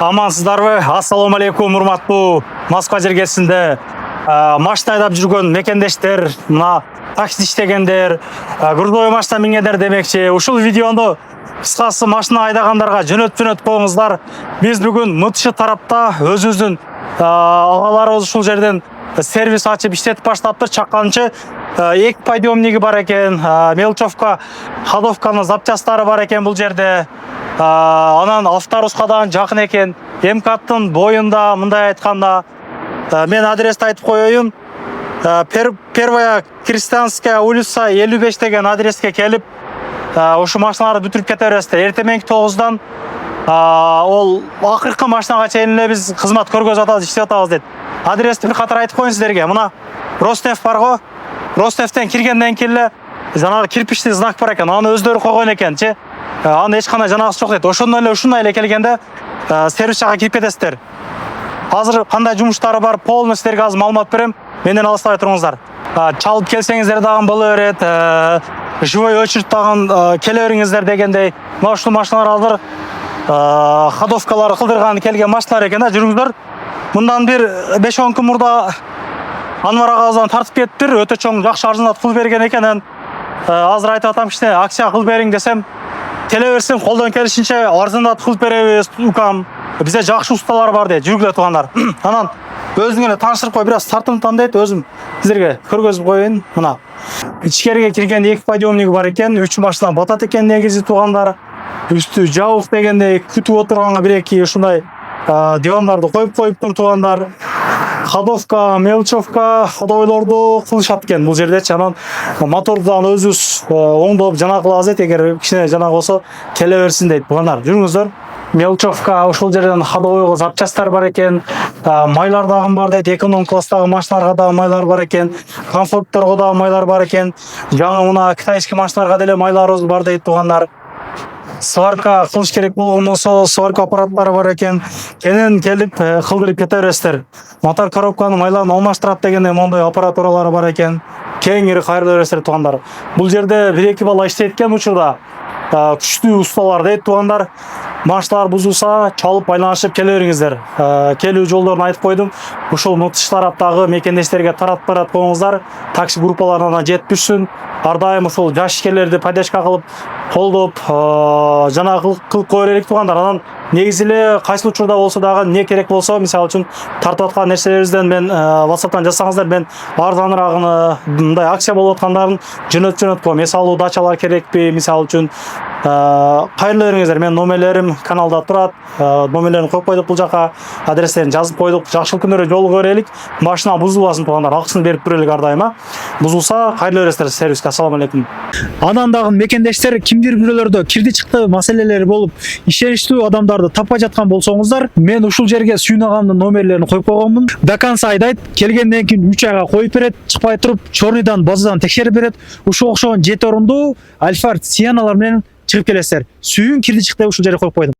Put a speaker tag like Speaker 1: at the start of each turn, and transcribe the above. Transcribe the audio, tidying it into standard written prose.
Speaker 1: Амансыздарбы? Ассаламу алейкум, урматтуу Москва жергесинде машина айдап жүргөн мекендештер, мына такси иштегендер, грузовой машина мингендер демекчи. Ушул видеону кыскасы машина айдагандарга жөнөтүп коюңуздар. Биз бүгүн МТШ тарапта өзүбүздүн агаларыбыз ушул жерден сервис ачып иштетип баштаптыр. Чаканчы эки подъемниги бар экен, мелчевка, ходовканын запчасттары бар экен бул жерде. Анан авторускадан жакын экен. МКаттын боюнда, мындай айтканда, мен адрести айтып коеюн. Первая Крестьянская улица 55 деген адреске келип, ушу машиналарды бүтүрүп кете бересиздер. Эртең 9-дан ол акыркы машинага чейин эле биз кызмат көргөзүп атабыз, иштеп атабыз дейт. Адрести бир катар айтып коеюн сиздерге. Мына Ростеф барго. Ростефтен киргенден кийин эле жанагы кирпичтий знак бар экен. Аны өздөрү койгон экенчи. Аны эч кандай жанагысы жок дейт. Ошондон эле ушундай эле келгенде сервис жакка кирип кетесиздер. Азыр кандай жумуштары бар, полный сиздерге азыр маалымат берем. Менден алыстабай туруңуздар. Чалып келсеңиздер дагы боло берет. Живой очередь дагы келе бериңиздер дегендей. Мына ушул машиналар азыр ходовкалары кылдырган келген машиналар экен да, жүрүңүздөр. Мындан бир 5-10 күн мурда Анвар агабыздан тартып кетиптир. Өтө чоң жакшы арзандатып кылып берген экен. Азыр айтып атам, кичине акция кылып бериң десем, келе берсем колдон келишинче арзандатып кылып беребиз, укам. Бизде жакшы усталар бар дейт, жүргүлө тургандар. Анан өзүңө тааныштырып кой, бир аз тартымтан дейт, өзүм сиздерге көргөзүп коеюн. Мына ичкерге кирген эки подъемниги бар экен, 3 машина батат экен негизи туугандар. Үстү жабык дегенде күтүп отурганга бир-эки ушундай дивандарды коюп туугандар. Ходовка, мелчевка, ходовойлорду кылышат экен бул жерде. Анан мотордон өзүбүз оңдоп жанагы азет, эгер кичине жанагы болсо келе берсин дейт туугандар. Жүрүңүздөр. Мелчевка ушул жерден ходовойго запчасттар бар экен. Майлар дагы бар дейт. Эконом класстагы машиналарга дагы майлар бар экен. Комфортторго дагы майлар бар экен. Жаңы мына китайский машиналарга деле майларыбыз бар дейт туугандар. Сварка кылыш керек болгон болсо сварка аппараттары бар экен. Кенен келип кылдырып кете бересиздер. Мотор коробканын майларын алмаштырат дегенде мондой аппаратуралары бар экен. Кеңири кайрылып бересиздер туугандар. Бул жерде 1-2 бала иштейт экен учурда. Күчтүү усталар дейт туугандар. Машиналар бузулса, чалып айланышып келе бериңиздер. Келүү жолдорун айтып койдум. Ушул МТШ тараптагы мекендештерге таратып барат коюңуздар. Такси группаларына жетип түшсүн. Ар дайым ушул жаш ишкерлерди поддержка кылып, колдоп, жанагы кылып кое берелик туугандар. Анан негизи эле кайсы учурда болсо дагы не керек болсо, мисалы үчүн тартып аткан нерселерибизден мен WhatsApp'тан жазсаңыздар, мен арзаныраагын, мындай акция болуп аткандарын жөнөтүп коем. Эсалуу дачалар керекпи, мисалы үчүн кайрылып бериңиздер. Мен номерлерим каналда турат. Номерлерин коюп койдук бул жака, адрестерин жазып койдук. Жакшы күнөрө жолуга берелик. Машина бузулбасын туугандар. Акысын берип турелик ар дайым. Бузулса кайрылып бересиздер сервиске. Ассаламу алейкум. Анан дагы мекендештер кимдир бирөөлөрдө кирди-чыкты маселелери болуп, ишеничтүү адамдарды таппай жаткан болсоңуздар, мен ушул жерге Сүйүн агамдын номерлерин коюп койгонмун. До конца айдайт. Келгенден кийин 3 айга коюп берет. Чыкпай туруп, чорныйдан, базадан текшерип берет. Ушул окшогон 7 орундуу Альфард Сиеналар менен чыгып келесиздер. Сүйүн кирди-чыкты ушул жерге коюп койдум.